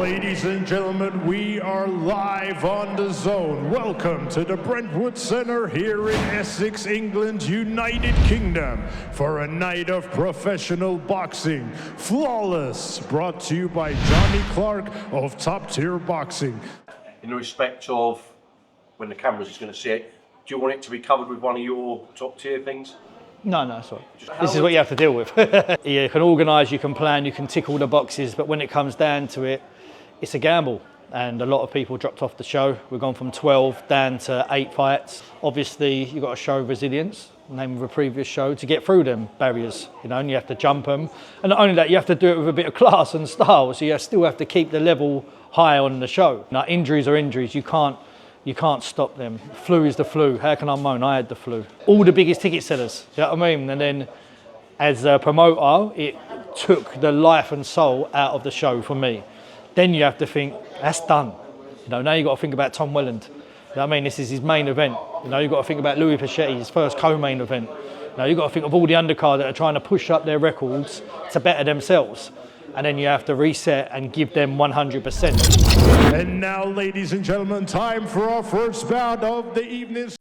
Ladies and gentlemen, we are live on DAZN. Welcome to the Brentwood Centre here in Essex, England, United Kingdom, for a night of professional boxing. Flawless, brought to you by Johnny Clark of Top Tier Boxing. In the respect of when the camera's just going to see it, do you want it to be covered with one of your top tier things? No, sorry. This is what you have to deal with. You can organise, you can plan, you can tick all the boxes, but when it comes down to it, it's a gamble. And a lot of people dropped off the show. We've gone from 12 down to 8 fights. Obviously, you've got to show resilience, name of a previous show, to get through them barriers, you know, and you have to jump them. And not only that, you have to do it with a bit of class and style, so you still have to keep the level high on the show. Now, injuries are injuries, you can't stop them. Flu is the flu. How can I moan? I had the flu. All the biggest ticket sellers, you know what I mean? And then as a promoter, it took the life and soul out of the show for me. Then you have to think, that's done. You know, now you've got to think about Tom Welland. You know what I mean? This is his main event. You know, you've got to think about Louis Pachetti, his first co-main event. You know, you've got to think of all the undercard that are trying to push up their records to better themselves. And then you have to reset and give them 100%. And now, ladies and gentlemen, time for our first bout of the evening.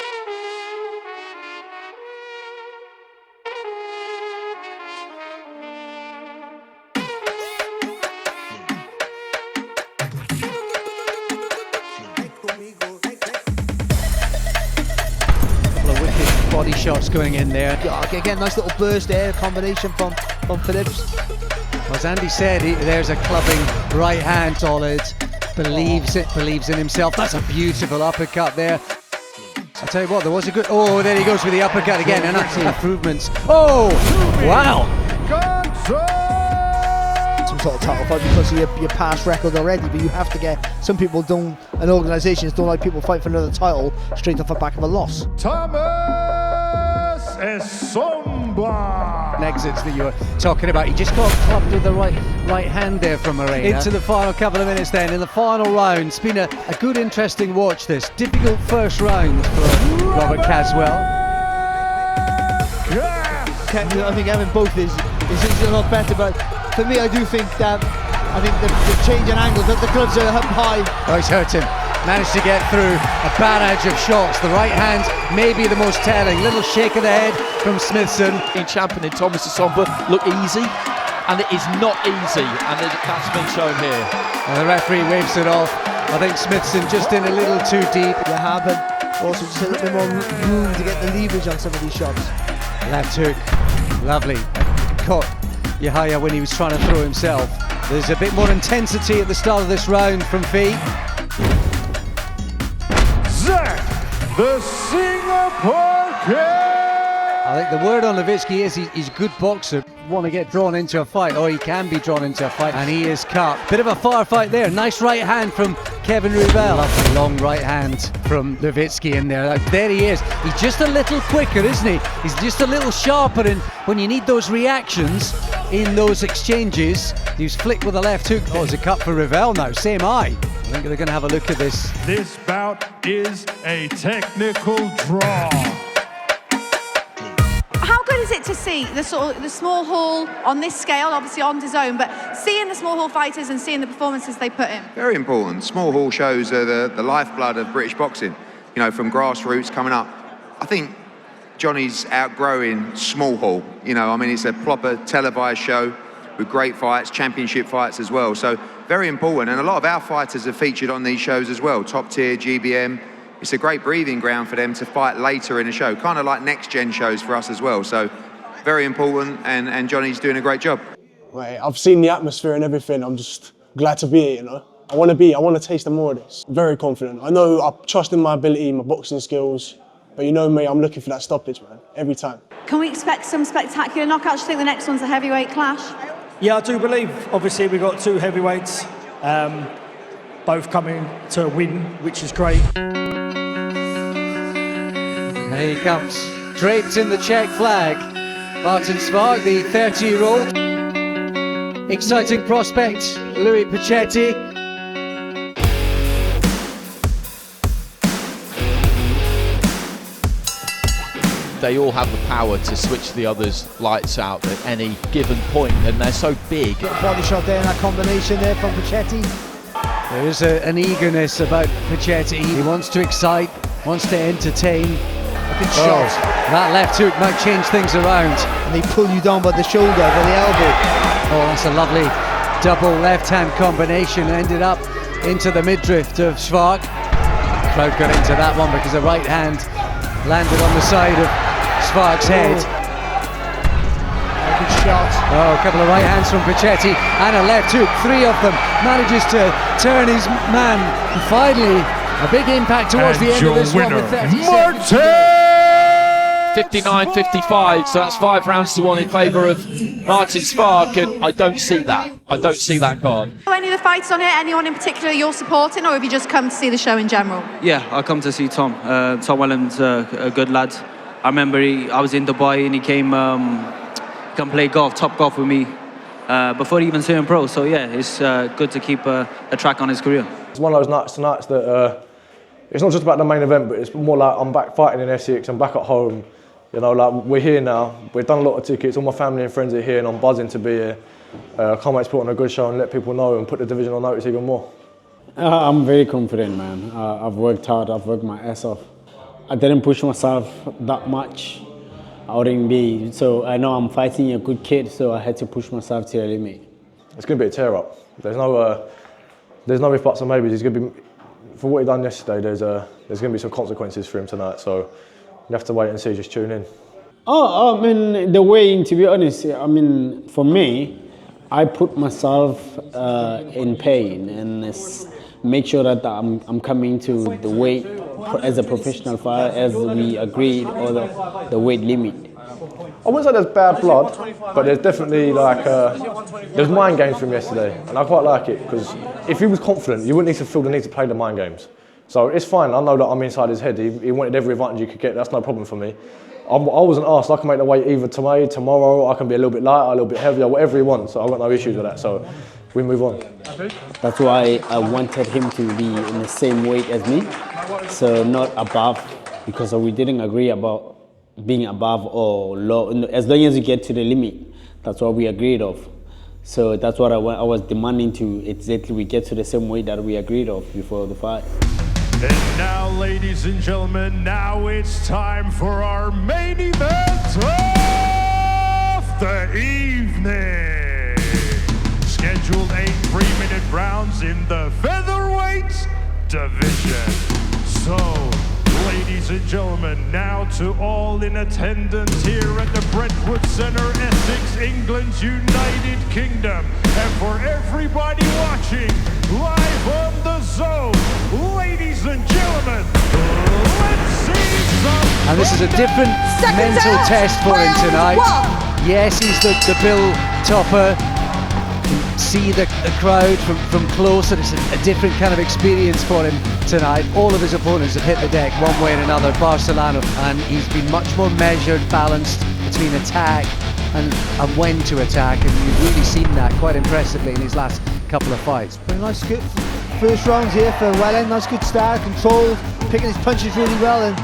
Couple of wicked body shots going in there. Again, nice little burst there, combination from Phillips. As Andy said, there's a clubbing right hand solid, believes in himself. That's a beautiful uppercut there. I tell you what, there was a good, oh, there he goes with the uppercut again, and that's improvements. Oh, wow. Some sort of title fight because of your past record already, but you have to get, some people don't, and organisations don't like people fight for another title straight off the back of a loss. Thomas Essomba. Exits that you were talking about. He just got clubbed with the right hand there from Morena. Into the final couple of minutes then, in the final round. It's been a good, interesting watch this. Difficult first round for Robert Caswell. I think having both is a lot better, but for me I do think that, the change in angles, that the gloves are up high. Oh, he's hurt him. Managed to get through a barrage of shots. The right hand may be the most telling. Little shake of the head from Smithson. Champion Thomas Essomba look easy, and it is not easy, and that's been shown here. And the referee waves it off. I think Smithson just in a little too deep. You have, but also just a little bit more room to get the leverage on some of these shots. Left hook, lovely. Caught Yahya when he was trying to throw himself. There's a bit more intensity at the start of this round from Fee. The Singapore Kid! I think the word on Levitsky is he's a good boxer. Want to get drawn into a fight, or he can be drawn into a fight, and he is cut. Bit of a firefight there. Nice right hand from Kevin Rubel. Lovely long right hand from Levitsky in there. There he is. He's just a little quicker, isn't he? He's just a little sharper, and when you need those reactions in those exchanges, he's flicked with a left hook. Oh, it's a cut for Rubel now. Same eye. I think they're going to have a look at this. This bout is a technical draw. How good is it to see the small hall on this scale, obviously on DAZN, but seeing the small hall fighters and seeing the performances they put in? Very important. Small hall shows are the lifeblood of British boxing. You know, from grassroots coming up. I think Johnny's outgrowing small hall. You know, I mean, it's a proper televised show with great fights, championship fights as well. So very important, and a lot of our fighters are featured on these shows as well. Top tier, GBM. It's a great breathing ground for them to fight later in a show, kind of like next gen shows for us as well. So very important, and Johnny's doing a great job. Right, I've seen the atmosphere and everything. I'm just glad to be here, you know. I want to taste more of this. Very confident. I know I trust in my ability, my boxing skills, but you know me, I'm looking for that stoppage, man, every time. Can we expect some spectacular knockouts? Do you think the next one's a heavyweight clash? Yeah, I do believe. Obviously, we've got 2 heavyweights, both coming to win, which is great. There he comes, draped in the Czech flag. Martin Smart, the 30-year-old. Exciting prospect, Louis Pachetti. They all have the power to switch the others' lights out at any given point, and they're so big. Body shot there in that combination there from Pachetti. There is an eagerness about Pacetti. He wants to excite, wants to entertain. Good shot. That left hook might change things around. And they pull you down by the shoulder, by the elbow. Oh, that's a lovely double left-hand combination. Ended up into the midriff of Schwark. Crowd got into that one because the right hand landed on the side of Schwark's head. Good shot. Oh, a couple of right hands from Pacetti and a left hook. 3 of them. Manages to turn his man. And finally, a big impact towards And the end of this your one with winner, 30 seconds. Martin! 59-55, so that's 5 rounds to 1 in favour of Martin Spark, and I don't see that. I don't see that card. Any of the fights on here, anyone in particular you're supporting, or have you just come to see the show in general? Yeah, I come to see Tom. Tom Welland's a good lad. I remember I was in Dubai and he came come play golf, top golf with me before he even turned pro. So yeah, it's good to keep a track on his career. It's one of those nights that it's not just about the main event, but it's more like I'm back fighting in Essex, I'm back at home. You know, like we're here now, we've done a lot of tickets, all my family and friends are here and I'm buzzing to be here. I can't wait to put on a good show and let people know and put the division on notice even more. I'm very confident, man. I've worked hard, I've worked my ass off. I didn't push myself that much. I wouldn't be, so I know I'm fighting a good kid, so I had to push myself to the limit. It's going to be a tear up. There's no ifs, buts or maybes. He's going to be, for what he done yesterday, there's going to be some consequences for him tonight, so you have to wait and see, just tune in. Oh, I mean, the weighing, to be honest, I mean, for me, I put myself in pain and make sure that I'm coming to the weight as a professional fighter as we agreed, or the weight limit. I wouldn't say there's bad blood, but there's definitely like, there's mind games from yesterday, and I quite like it, because if he was confident, you wouldn't need to feel the need to play the mind games. So it's fine, I know that I'm inside his head, he wanted every advantage he could get, that's no problem for me. I wasn't asked, I can make the weight either today, tomorrow, I can be a little bit lighter, a little bit heavier, whatever he wants, so I've got no issues with that, so we move on. That's why I wanted him to be in the same weight as me, so not above, because we didn't agree about being above or low. As long as you get to the limit, that's what we agreed of. So that's what I was demanding, to exactly we get to the same weight that we agreed of before the fight. And now, ladies and gentlemen, now it's time for our main event of the evening. Scheduled 8 3-minute rounds in the featherweight division. So, ladies and gentlemen, now to all in attendance here at the Brentwood Centre, Essex, England, United Kingdom, and for everybody watching live on the DAZN, ladies and gentlemen, let's see some. And this is a different mental test for him tonight. Yes, he's the bill topper. See the crowd from close, and it's a different kind of experience for him tonight. All of his opponents have hit the deck one way or another, Barcelona, and he's been much more measured, balanced between attack and when to attack, and you've really seen that quite impressively in his last couple of fights. Pretty nice, good first round here for Welland. Nice, good start, controlled, picking his punches really well, and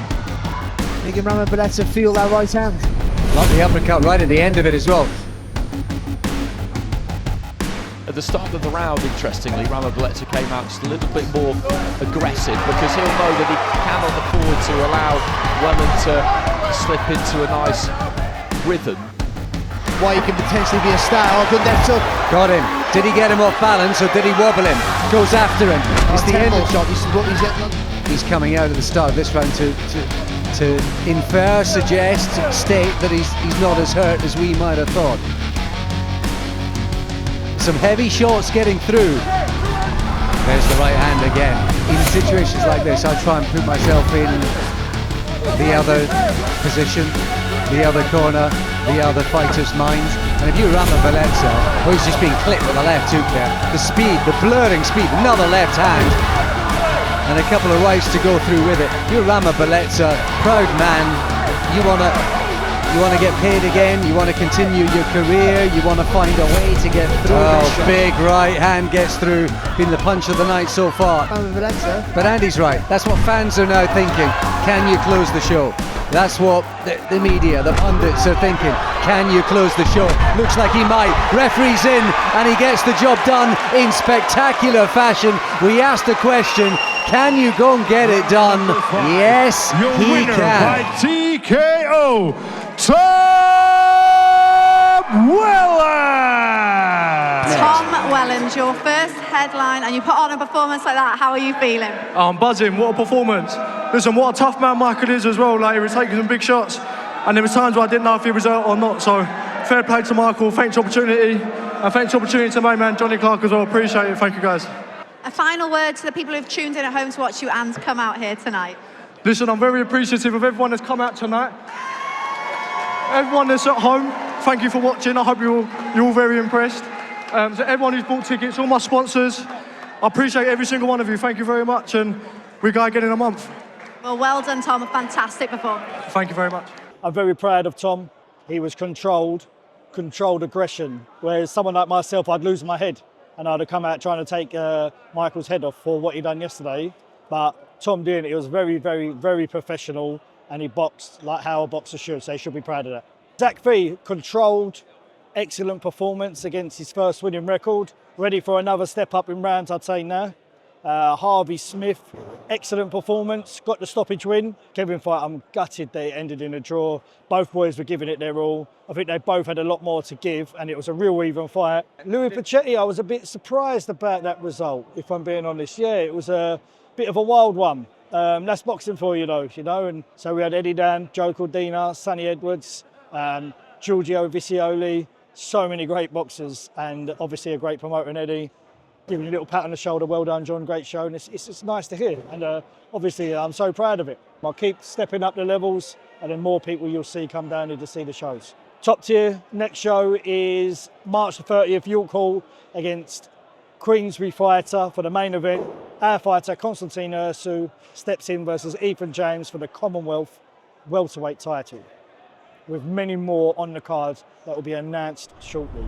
making Rama Beleza feel that right hand. Lovely uppercut right at the end of it as well. At the start of the round, interestingly, Rama Beleza came out just a little bit more aggressive, because he'll know that he cannot afford to allow Welland to slip into a nice rhythm. Why he can potentially be a star. Oh, good left hook. Got him. Did he get him off balance, or did he wobble him? Goes after him. It's the end of shot. He's coming out at the start of this round to infer, suggest, state that he's not as hurt as we might have thought. Some heavy shots getting through. There's the right hand again. In situations like this, I try and put myself in the other position, the other corner, the other fighter's mind. And if you're Rama Beleza, oh, he's just being clipped with the left hook there. The speed, the blurring speed, another left hand, and a couple of rights to go through with it. You're Rama Beleza, proud man. You want to get paid again, you want to continue your career, you want to find a way to get through. Oh, big right hand gets through, been the punch of the night so far. But Andy's right, that's what fans are now thinking. Can you close the show? That's what the media, the pundits are thinking. Can you close the show? Looks like he might. Referee's in and he gets the job done in spectacular fashion. We asked the question, can you go and get it done? Yes, Your he winner can. by TKO, Tom Welland! Tom Welland, your first headline, and you put on a performance like that. How are you feeling? I'm buzzing. What a performance. Listen, what a tough man Michael is as well. Like, he was taking some big shots, and there was times where I didn't know if he was out or not. So, fair play to Michael. Thanks for the opportunity. And thanks for the opportunity to my man, Johnny Clark, as well. Appreciate it. Thank you, guys. A final word to the people who've tuned in at home to watch you and come out here tonight. Listen, I'm very appreciative of everyone that's come out tonight. Everyone that's at home, thank you for watching. I hope you're all very impressed. So everyone who's bought tickets, all my sponsors, I appreciate every single one of you. Thank you very much, and we go again in a month. Well, well done, Tom. A fantastic performance. Thank you very much. I'm very proud of Tom. He was controlled aggression, whereas someone like myself, I'd lose my head and I'd have come out trying to take Michael's head off for what he done yesterday. But Tom doing it, was very, very, very professional, and he boxed like how a boxer should, so he should be proud of that. Zach V, controlled, excellent performance against his first winning record. Ready for another step up in rounds, I'd say now. Harvey Smith, excellent performance, got the stoppage win. Kevin fight, I'm gutted that it ended in a draw. Both boys were giving it their all. I think they both had a lot more to give, and it was a real even fight. Louis Pachetti, I was a bit surprised about that result, if I'm being honest. Yeah, it was a bit of a wild one. That's boxing for you, though, and so we had Eddie Dan, Joe Cordina, Sonny Edwards, Giorgio Vicioli, so many great boxers, and obviously a great promoter in Eddie. Giving you a little pat on the shoulder, well done, John, great show, and it's nice to hear, and obviously I'm so proud of it. I'll keep stepping up the levels, and then more people you'll see come down here to see the shows. Top tier, next show is March the 30th, York Hall, against Queensbury fighter for the main event. Our fighter, Constantine Ursu, steps in versus Ethan James for the Commonwealth welterweight title, with many more on the card that will be announced shortly.